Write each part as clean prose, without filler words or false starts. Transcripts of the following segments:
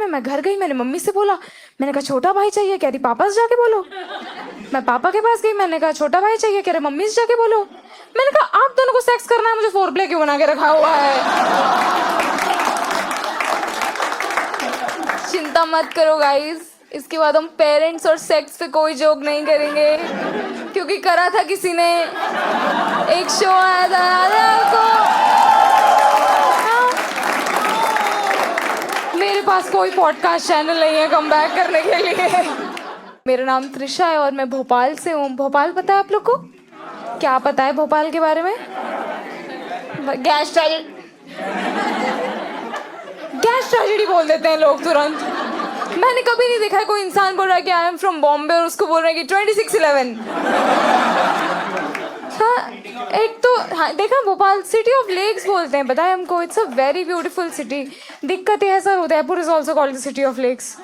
मैं घर गई, मैंने मम्मी से बोला, मैंने कहा छोटा भाई चाहिए, कह रही पापा से जाके बोलो। मैं पापा के पास गई, मैंने कहा छोटा भाई चाहिए, कह रहे मम्मी से जाके बोलो। मैंने कहा आप दोनों को सेक्स करना है, मुझे फोरप्ले क्यों बना के रखा हुआ है? चिंता मत करो गाइस, इसके बाद हम पेरेंट्स और सेक्स पे कोई जोक नहीं करेंगे, क्योंकि करा था किसी ने। एक शो आया था, याद है आपको? मेरे पास कोई पॉडकास्ट चैनल नहीं है कम बैक करने के लिए। मेरा नाम त्रिशा है और मैं भोपाल से हूँ। भोपाल पता है आप लोग को? क्या पता है भोपाल के बारे में? गैस ट्रेजेडी बोल देते हैं लोग तुरंत। मैंने कभी नहीं देखा है कोई इंसान बोल रहा है कि आई एम फ्रॉम बॉम्बे और उसको बोल रहे हैं कि 2611। हाँ, एक तो हाँ, देखा भोपाल सिटी ऑफ लेक्स बोलते हैं, बताया हमको। It's a very beautiful city. दिक्कत यह है sir, Udaipur is also called the city of lakes.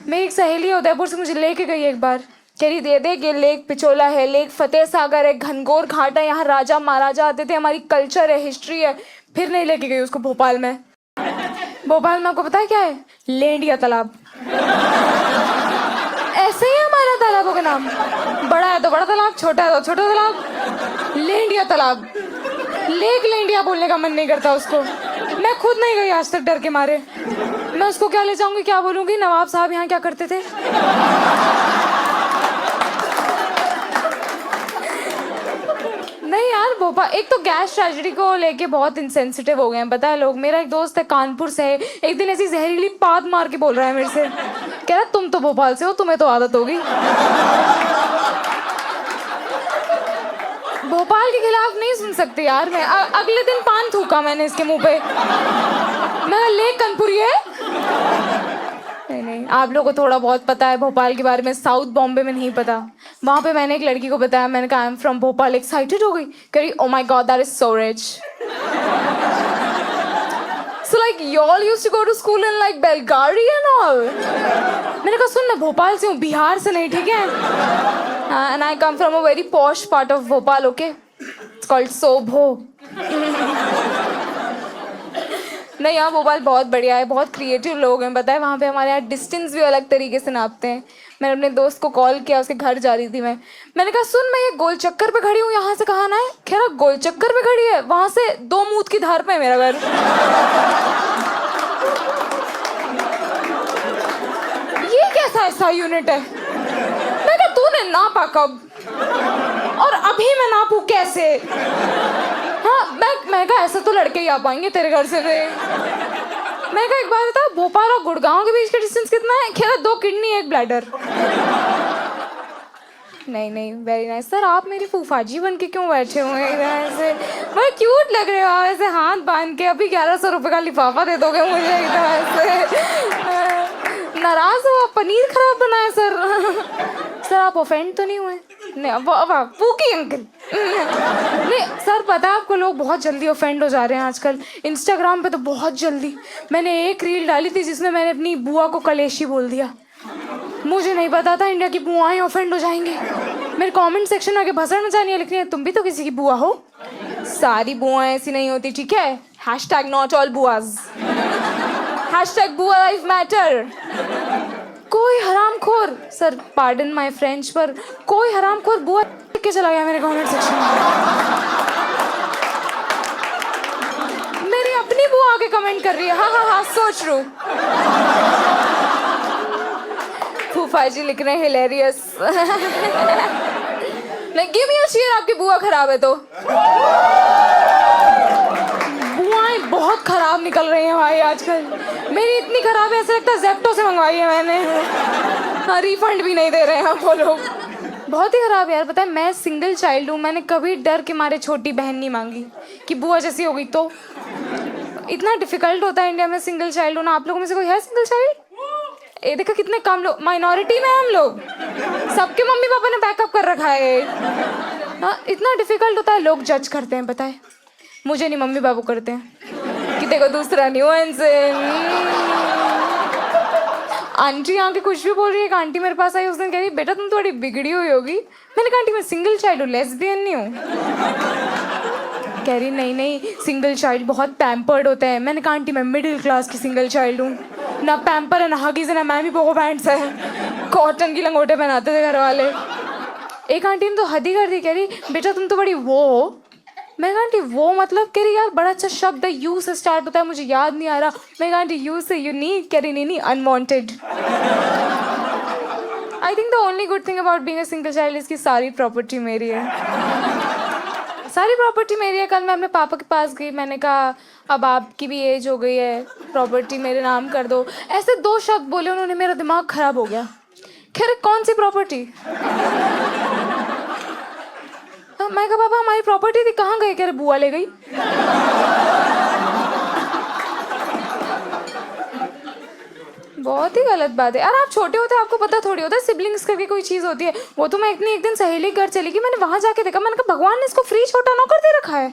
मेरी एक सहेली है उदयपुर से, मुझे लेके गई एक बार, कह रही दे दे ये लेक पिचोला है, लेक फतेह सागर है, घनघोर घाट है, यहाँ राजा महाराजा आते थे, हमारी कल्चर है, हिस्ट्री है। फिर नहीं लेके गई उसको भोपाल में। भोपाल में आपको पता है क्या है? लेंडिया तालाब। ऐसे ही हमारा तालाबों का नाम, बड़ा है तो बड़ा तालाब, छोटा है तो छोटा तालाब। लेंडिया तालाब, लेक लेंडिया बोलने का मन नहीं करता उसको। मैं खुद नहीं गई आज तक डर के मारे। मैं उसको क्या ले जाऊंगी, क्या बोलूंगी, नवाब साहब यहाँ क्या करते थे? नहीं यार, भोपाल एक तो गैस ट्रेजेडी को लेके बहुत इंसेंसिटिव हो गए हैं, पता है लोग। मेरा एक दोस्त है कानपुर से, एक दिन ऐसी जहरीली पाद मार के बोल रहा है मेरे से, कह रहा तुम तो भोपाल से हो, तुम्हें तो आदत होगी। भोपाल के खिलाफ नहीं सुन सकती यार मैं। अगले दिन पान थूका मैंने इसके मुंह पे। मैं लेक कानपुरी है। नहीं, आप लोगों को थोड़ा बहुत पता है भोपाल के बारे में, साउथ बॉम्बे में नहीं पता। वहाँ पे मैंने एक लड़की को बताया, मैंने कहा I am from Bhopal, excited हो गई, कह रही oh my god that is so rich. So like you all used to go to school in like Belagavi and all. मैंने कहा सुन, मैं भोपाल से हूँ, बिहार से नहीं, ठीक है? And I come from a very posh part of Bhopal, okay? It's called SoBho. नहीं, यहाँ भोपाल बहुत बढ़िया है, बहुत क्रिएटिव लोग हैं, पता है। वहाँ पे हमारे यहाँ डिस्टेंस भी अलग तरीके से नापते हैं। मैंने अपने दोस्त को कॉल किया, उसके घर जा रही थी मैंने कहा सुन, मैं ये गोल चक्कर पे खड़ी हूँ, यहाँ से कहाँ आना है? कह रहा गोल चक्कर पे खड़ी है, वहाँ से 2 मूत की धार पे है मेरा घर। ये कैसा ऐसा यूनिट है? मैं कहा तूने नापा कब और अभी मैं नापू कैसे? हाँ, मैं कहा ऐसे तो लड़के ही आ पाएंगे तेरे घर से थे। मैं कहा एक बार बता, भोपाल और गुड़गांव के बीच का डिस्टेंस कितना है? कह रहा 2 किडनी 1 ब्लैडर। नहीं, वेरी नाइस सर, आप मेरी फूफाजी बन के क्यों बैठे हुए हैं ऐसे? बड़ा क्यूट लग रहे हो आप ऐसे हाथ बांध के। अभी 1100 रुपये का लिफाफा दे दोगे मुझे एकदम ऐसे? नाराज हो? पनीर खराब बनाए सर? सर आप ऑफेंड तो नहीं हुए? नहीं, वाह पूकी अंकल। नहीं सर, पता है आपको, लोग बहुत जल्दी ऑफेंड हो जा रहे हैं आजकल। इंस्टाग्राम पे तो बहुत जल्दी। मैंने एक रील डाली थी जिसमें मैंने अपनी बुआ को कलेशी बोल दिया। मुझे नहीं पता था इंडिया की बुआएं ऑफेंड हो जाएंगे। मेरे कमेंट सेक्शन में आके भसड़ मचानी है, लिख रही है तुम भी तो किसी की बुआ हो। सारी बुआएं ऐसी नहीं होती, ठीक है? #not all बुआज, #बुआ लाइफ मैटर। कोई हरामखोर, सर पार्डन माय फ्रेंच, पर कोई हरामखोर बुआ के चला गया मेरे कमेंट सेक्शन में। मेरी अपनी बुआ आके कमेंट कर रही है, हाँ सोच रू। फूफा जी लिख रहे हैं हिलेरियस। नहीं, गिव मी अ cheer, आपकी बुआ खराब है तो। बुआएं बहुत खराब निकल रही हैं भाई आजकल। मेरी इतनी खराब है, ऐसा लगता है जेप्टो से मंगवाई है मैंने। हाँ, रिफंड भी नहीं दे रहे हैं वो लोग। बहुत ही खराब यार। पता है मैं सिंगल चाइल्ड हूँ, मैंने कभी डर के मारे छोटी बहन नहीं मांगी कि बुआ जैसी हो गई तो। इतना डिफिकल्ट होता है इंडिया में सिंगल चाइल्ड होना। आप लोगों में से कोई है सिंगल चाइल्ड? ये देखा कितने कम लोग, माइनॉरिटी में हम लोग। सबके मम्मी पापा ने बैकअप कर रखा है। हाँ, इतना डिफिकल्ट होता है, लोग जज करते हैं, पता है। मुझे नहीं, मम्मी बाबू करते हैं कि देखो दूसरा न्यूएंस। आंटी आके कुछ भी बोल रही है। एक आंटी मेरे पास आई, उस दिन कह रही बेटा तुम थोड़ी बिगड़ी हुई होगी। मैंने कहा आंटी मैं सिंगल चाइल्ड हूँ, लेस्बियन नहीं हूँ। कह रही नहीं सिंगल चाइल्ड बहुत पैम्पर्ड होता है। मैंने कहा आंटी मैं मिडिल क्लास की सिंगल चाइल्ड हूँ। ना पैम्पर है, ना हगीज है, ना मैमी पोको पैंट्स है। कॉटन की लंगोटे पहनाते थे घर वाले। एक आंटी ने तो हद ही कर दी, कह रही बेटा तुम तो बड़ी वो हो। मैं कहा आंटी वो मतलब? कह रही यार बड़ा अच्छा शब्द है, यू से स्टार्ट होता है, मुझे याद नहीं आ रहा। मैं कहा आंटी यू से यूनिक। कह रही नहीं unwanted. I think the only good thing about being a single child is कि सारी प्रॉपर्टी मेरी है। सारी प्रॉपर्टी मेरी है। कल मैं अपने पापा के पास गई, मैंने कहा अब आपकी भी एज हो गई है, प्रॉपर्टी मेरे नाम कर दो। ऐसे 2 शब्द बोले उन्होंने, मेरा दिमाग खराब हो गया। खैर कौन सी प्रॉपर्टी? मैं कहा पापा हमारी प्रॉपर्टी थी, कहाँ गई? कह रहे बुआ ले गई। बहुत ही गलत बात है यार। आप छोटे होते आपको पता थोड़ी होता है सिबलिंग्स करके कोई चीज़ होती है। वो तो मैं इतनी एक दिन सहेली घर चली गई, मैंने वहां जाके देखा, मैंने कहा भगवान ने इसको फ्री छोटा नौकर दे रखा है।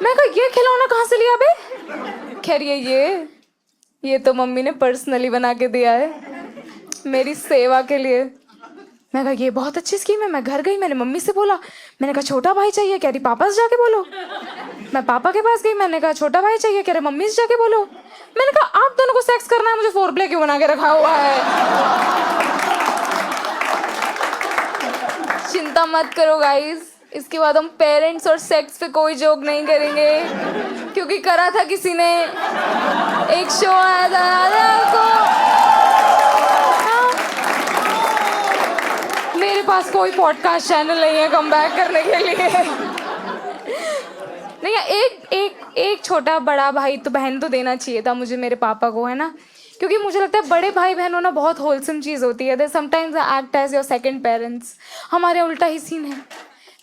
मैं कहा ये खिलौना कहाँ से लिया बे? खैर ये तो मम्मी ने पर्सनली बना के दिया है मेरी सेवा के लिए। मैं कहा ये बहुत अच्छी स्कीम है। मैं घर गई, मैंने मम्मी से बोला, मैंने कहा छोटा भाई चाहिए। कह रही पापा से जाके बोलो। मैं पापा के पास गई, मैंने कहा छोटा भाई चाहिए। कह रहे मम्मी से जाके बोलो। मैंने कहा आप दोनों को सेक्स करना है, मुझे फोरप्ले क्यों बना के रखा हुआ है? चिंता मत करो गाइस, इसके बाद हम पेरेंट्स और सेक्स पे कोई जोक नहीं करेंगे, क्योंकि करा था किसी ने। एक शो आया था मेरे पास कोई पॉडकास्ट चैनल नहीं है कम बैक करने के लिए। नहीं एक छोटा बड़ा भाई तो बहन तो देना चाहिए था मुझे मेरे पापा को, है ना? क्योंकि मुझे लगता है बड़े भाई बहन होना बहुत होलसम चीज़ होती है। They sometimes act as your second parents. हमारे उल्टा ही सीन है।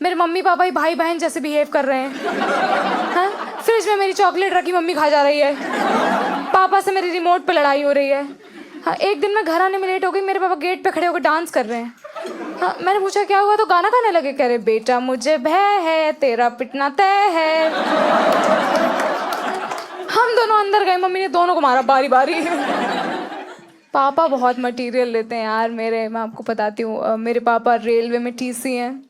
मेरे मम्मी पापा ही भाई बहन जैसे बिहेव कर रहे हैं। हाँ, फ्रिज में मेरी चॉकलेट रखी मम्मी खा जा रही है, पापा से मेरी रिमोट पे लड़ाई हो रही है। हाँ, एक दिन मैं घर आने में लेट हो गई, मेरे पापा गेट पे खड़े होकर डांस कर रहे हैं। हाँ, मैंने पूछा क्या हुआ, तो गाना गाने लगे। कह रहे बेटा मुझे भय है, तेरा पिटना तय है। हम दोनों अंदर गए, मम्मी ने दोनों को मारा बारी बारी। पापा बहुत मटेरियल लेते हैं यार मेरे। मैं आपको बताती हूँ, मेरे पापा रेलवे में टीसी हैं।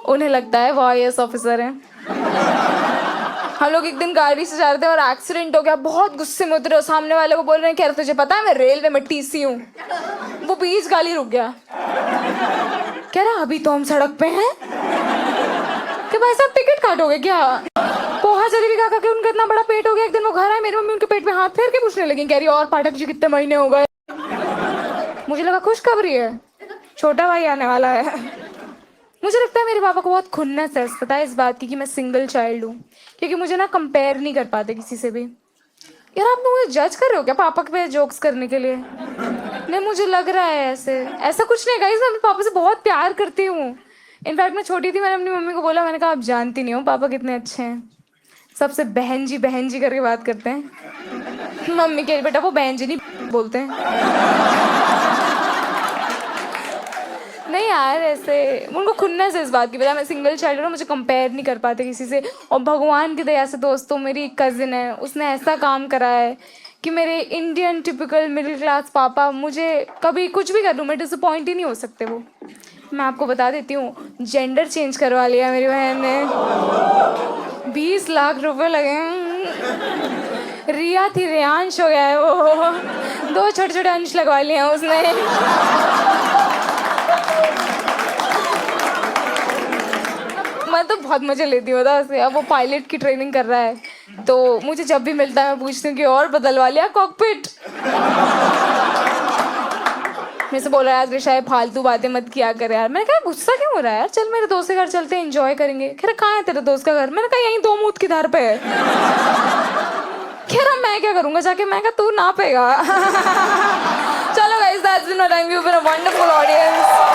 उन्हें लगता है वो IAS ऑफिसर हैं। हम लोग एक दिन गाड़ी से जा रहे थे और एक्सीडेंट हो गया, बहुत गुस्से में उतरे और सामने वाले को बोल रहे हैं कह रहे तुझे पता है मैं रेलवे में टीसी हूँ। वो बीच गाली रुक गया, कह रहा अभी तो हम सड़क पे हैं। कि भाई साहब टिकट काटोगे क्या? पोहा जलेबी खा के उनका इतना बड़ा पेट हो गया। एक दिन वो घर आए, मेरी मम्मी उनके पेट में हाथ फेर के पूछने लगी, कह रही और पाठक जी कितने महीने हो गए? मुझे लगा खुशखबरी है, छोटा भाई आने वाला है। मुझे लगता है मेरे पापा को बहुत खुन्नस है, पता है इस बात की कि मैं सिंगल चाइल्ड हूँ, क्योंकि मुझे ना कंपेयर नहीं कर पाते किसी से भी। यार आप मुझे जज कर रहे हो क्या पापा पे जोक्स करने के लिए? नहीं, मुझे लग रहा है ऐसा कुछ नहीं गाइस। मैं अपने पापा से बहुत प्यार करती हूँ। इनफैक्ट मैं छोटी थी, मैंने अपनी मम्मी को बोला, मैंने कहा आप जानती नहीं हो पापा कितने अच्छे हैं, सबसे बहन जी करके बात करते हैं। मम्मी कह रही बेटा वो बहन जी नहीं बोलते हैं। नहीं यार, ऐसे उनको खुन्नस है इस बात की वजह। मैं सिंगल चाइल्ड हूँ, मुझे कंपेयर नहीं कर पाते किसी से। और भगवान की दया से दोस्तों, मेरी कज़िन है, उसने ऐसा काम करा है कि मेरे इंडियन टिपिकल मिडिल क्लास पापा, मुझे कभी कुछ भी कर लूँ मैं डिसअपॉइंट ही नहीं हो सकते वो। मैं आपको बता देती हूँ, जेंडर चेंज करवा लिया मेरी बहन ने। 20 लाख रुपए लगे। रिया थी, रेयांश हो गया है वो। 2 छोटे छोटे अंश लगवा लिए हैं उसने। मैं तो बहुत मजे लेती हूँ उससे। अब वो पायलट की ट्रेनिंग कर रहा है, तो मुझे जब भी मिलता है मैं पूछती हूँ कि और बदलवा लिया कॉकपिट? मेरे से बोल रहा है आज शायद फालतू बातें मत किया कर यार। मैंने कहा गुस्सा क्यों हो रहा है यार, चल मेरे दोस्त के घर चलते हैं, एंजॉय करेंगे। खैर कहाँ है तेरे दोस्त का घर? मैंने कहा यहीं 2 मूत की धार पे है। खैर मैं क्या करूँगा जाके? मैं कहा तू ना पेगा। चलो guys, that's been my time, you been a wonderful audience.